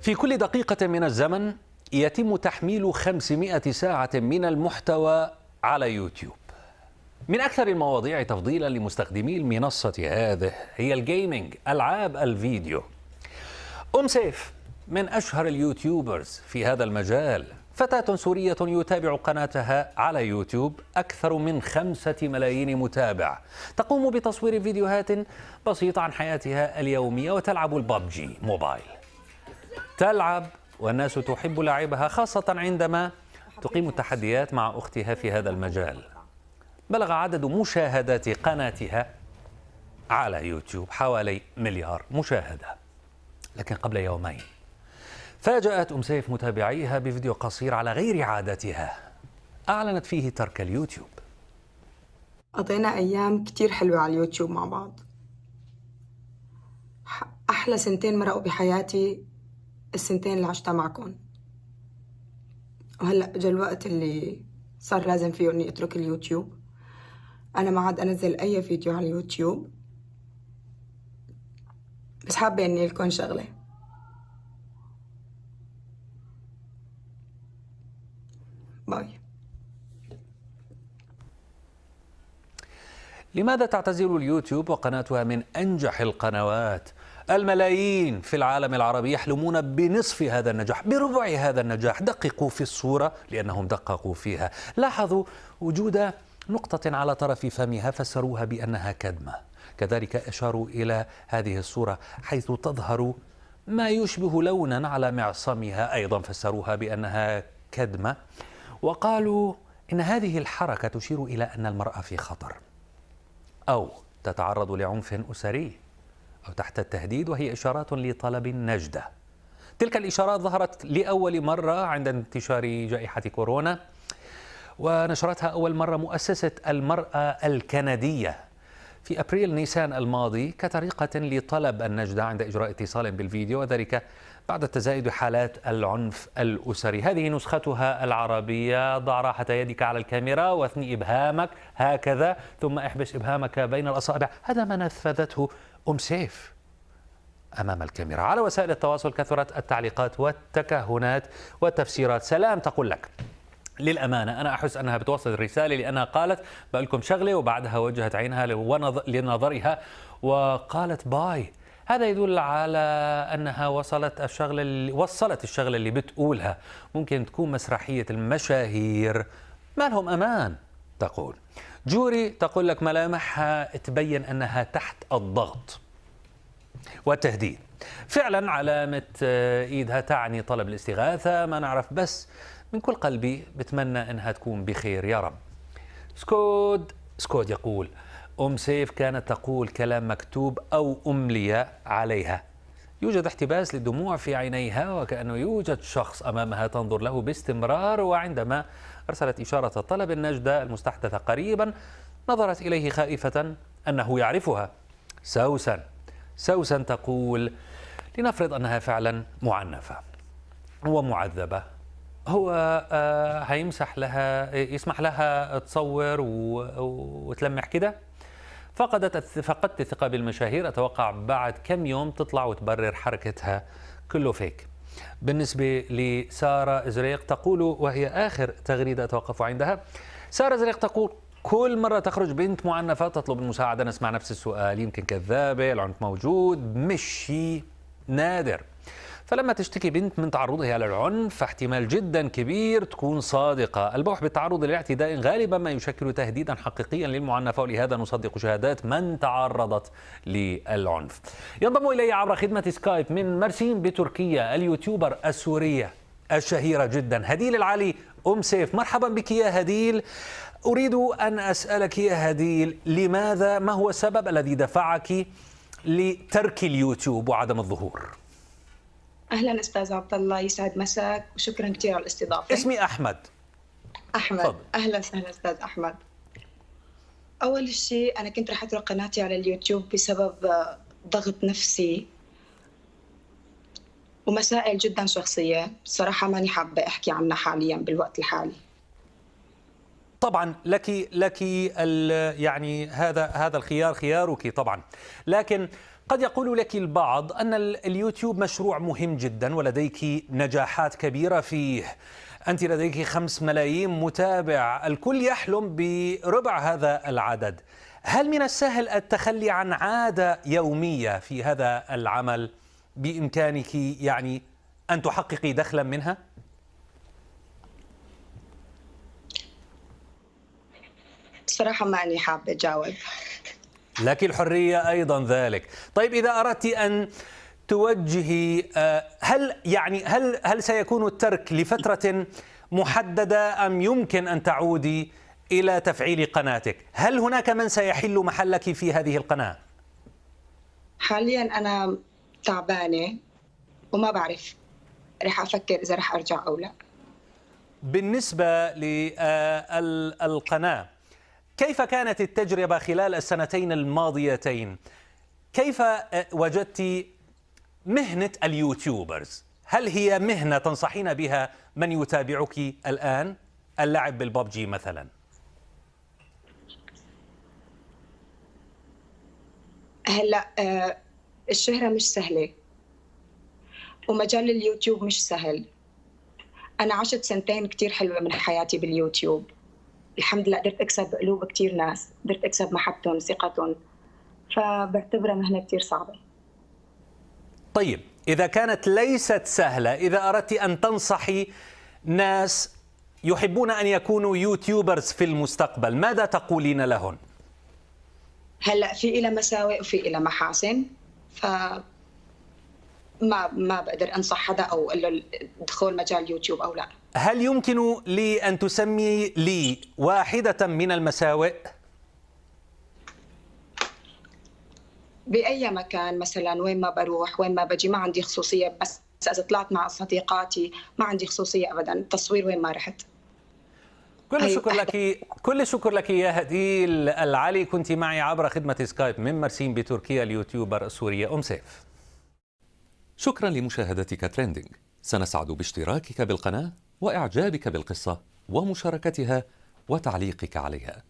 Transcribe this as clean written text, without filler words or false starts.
في كل دقيقة من الزمن يتم تحميل 500 ساعة من المحتوى على يوتيوب. من أكثر المواضيع تفضيلا لمستخدمي المنصة هذه هي الجيمنج، ألعاب الفيديو. سيف من أشهر اليوتيوبرز في هذا المجال، فتاة سورية يتابع قناتها على يوتيوب أكثر من 5 ملايين متابع، تقوم بتصوير فيديوهات بسيطة عن حياتها اليومية وتلعب الببجي موبايل. تلعب والناس تحب لعبها، خاصة عندما تقيم التحديات مع أختها في هذا المجال. بلغ عدد مشاهدات قناتها على يوتيوب حوالي 1 مليار مشاهدة. لكن قبل يومين فاجأت سيف متابعيها بفيديو قصير على غير عادتها، أعلنت فيه ترك اليوتيوب. قضينا أيام كتير حلوة على اليوتيوب مع بعض. أحلى 2 مرقوا بحياتي، 2 اللي عشتها معكم. وهلأ اجى الوقت اللي صار لازم فيه إني أترك اليوتيوب. أنا ما عاد أنزل أي فيديو على اليوتيوب، بس حابة إني لكم شغلة. باي. لماذا تعتزل اليوتيوب وقناتها من أنجح القنوات؟ الملايين في العالم العربي يحلمون بنصف هذا النجاح، بربع هذا النجاح. دققوا في الصورة لأنهم دققوا فيها، لاحظوا وجود نقطة على طرف فمها فسروها بأنها كدمة. كذلك أشاروا إلى هذه الصورة حيث تظهر ما يشبه لونا على معصمها، أيضا فسروها بأنها كدمة، وقالوا إن هذه الحركة تشير إلى أن المرأة في خطر أو تتعرض لعنف أسري أو تحت التهديد، وهي إشارات لطلب النجدة. تلك الإشارات ظهرت لأول مرة عند انتشار جائحة كورونا، ونشرتها أول مرة مؤسسة المرأة الكندية في أبريل نيسان الماضي كطريقة لطلب النجدة عند إجراء اتصال بالفيديو، وذلك بعد تزايد حالات العنف الأسري. هذه نسختها العربية. ضع راحة يدك على الكاميرا واثني إبهامك هكذا، ثم احبس إبهامك بين الأصابع. هذا ما نفذته سيف أمام الكاميرا. على وسائل التواصل كثرت التعليقات والتكهنات والتفسيرات. سلام تقول لك: للأمانة أنا أحس أنها بتوصل الرسالة، لأنها قالت بقول لكم شغلة، وبعدها وجهت عينها لنظرها وقالت باي. هذا يدل على أنها وصلت الشغلة اللي بتقولها. ممكن تكون مسرحية المشاهير، ما لهم أمان. تقول جوري تقول لك ملامحها تبين أنها تحت الضغط والتهديد. فعلا علامة إيدها تعني طلب الاستغاثة، ما نعرف، بس من كل قلبي بتمنى أنها تكون بخير يا رب. سكود يقول: سيف كانت تقول كلام مكتوب أو أملي عليها. يوجد احتباس للدموع في عينيها، وكأنه يوجد شخص أمامها تنظر له باستمرار. وعندما أرسلت إشارة طلب النجدة المستحدثة قريبا، نظرت إليه خائفة أنه يعرفها. سوسن تقول: لنفرض أنها فعلا معنفة ومعذبة، هو يسمح لها تصور وتلمح كده؟ فقدت الثقة بالمشاهير. أتوقع بعد كم يوم تطلع وتبرر حركتها، كله فيك. بالنسبة لسارة إزريق تقول، وهي آخر تغريدة أتوقف عندها، سارة إزريق تقول: كل مرة تخرج بنت معنفة تطلب المساعدة نسمع نفس السؤال: يمكن كذابة، العنف موجود، مش شيء نادر. فلما تشتكي بنت من تعرضها للعنف فاحتمال جدا كبير تكون صادقة. البوح بالتعرض للاعتداء غالبا ما يشكل تهديدا حقيقيا للمعنفة، ولهذا نصدق شهادات من تعرضت للعنف. ينضم إلي عبر خدمة سكايب من مرسين بتركيا اليوتيوبر السورية الشهيرة جدا هديل العلي. سيف، مرحبا بك يا هديل. أريد أن أسألك يا هديل، ما هو السبب الذي دفعك لترك اليوتيوب وعدم الظهور؟ أهلا أستاذ عبد الله، يسعد مساك وشكرا كثير على الاستضافة. اسمي أحمد. فضل. أهلا وسهلا أستاذ أحمد. أول شيء أنا كنت رح أترك قناتي على اليوتيوب بسبب ضغط نفسي ومسائل جدا شخصية، صراحة ماني حابة أحكي عنها حاليا بالوقت الحالي. طبعا لك يعني هذا الخيار خيارك طبعا، لكن قد يقول لك البعض أن اليوتيوب مشروع مهم جدا ولديك نجاحات كبيرة فيه. أنت لديك 5 ملايين متابع، الكل يحلم بربع هذا العدد. هل من السهل التخلي عن عادة يومية في هذا العمل بإمكانك يعني أن تحققي دخلا منها؟ بصراحة ماني حابة أجاوب. لك الحرية أيضا ذلك. طيب إذا أردت أن توجهي، هل سيكون الترك لفترة محددة أم يمكن أن تعودي إلى تفعيل قناتك؟ هل هناك من سيحل محلك في هذه القناة؟ حاليا أنا تعبانة وما بعرف، رح أفكر إذا رح أرجع أو لا. بالنسبة للقناة، كيف كانت التجربة خلال السنتين الماضيتين؟ كيف وجدت مهنة اليوتيوبرز؟ هل هي مهنة تنصحين بها من يتابعك الآن؟ اللعب بالببجي مثلا. هلا الشهرة مش سهلة ومجال اليوتيوب مش سهل. أنا عشت سنتين كتير حلوة من حياتي باليوتيوب، الحمد لله قدرت أكسب قلوب كتير ناس، قدرت أكسب محبتهم ثقتهم، فبعتبرها مهنة كتير صعبة. طيب إذا كانت ليست سهلة، إذا أردت أن تنصحي ناس يحبون أن يكونوا يوتيوبرز في المستقبل، ماذا تقولين لهم؟ هلا في إلى مساوئ وفي إلى محاسن، ما بقدر أنصح حدا أو أقول له دخول مجال يوتيوب أو لا. هل يمكن لي أن تسمي لي واحدة من المساوئ؟ بأي مكان مثلا، وين ما بروح وين ما بجي ما عندي خصوصية، بس إذا طلعت مع صديقاتي ما عندي خصوصية أبدا، تصوير وين ما رحت. كل الشكر لك يا هديل العلي، كنت معي عبر خدمة سكايب من مرسين بتركيا، اليوتيوبر السورية أم سيف. شكرا لمشاهدتك تريندينج، سنسعد باشتراكك بالقناة وإعجابك بالقصة ومشاركتها وتعليقك عليها.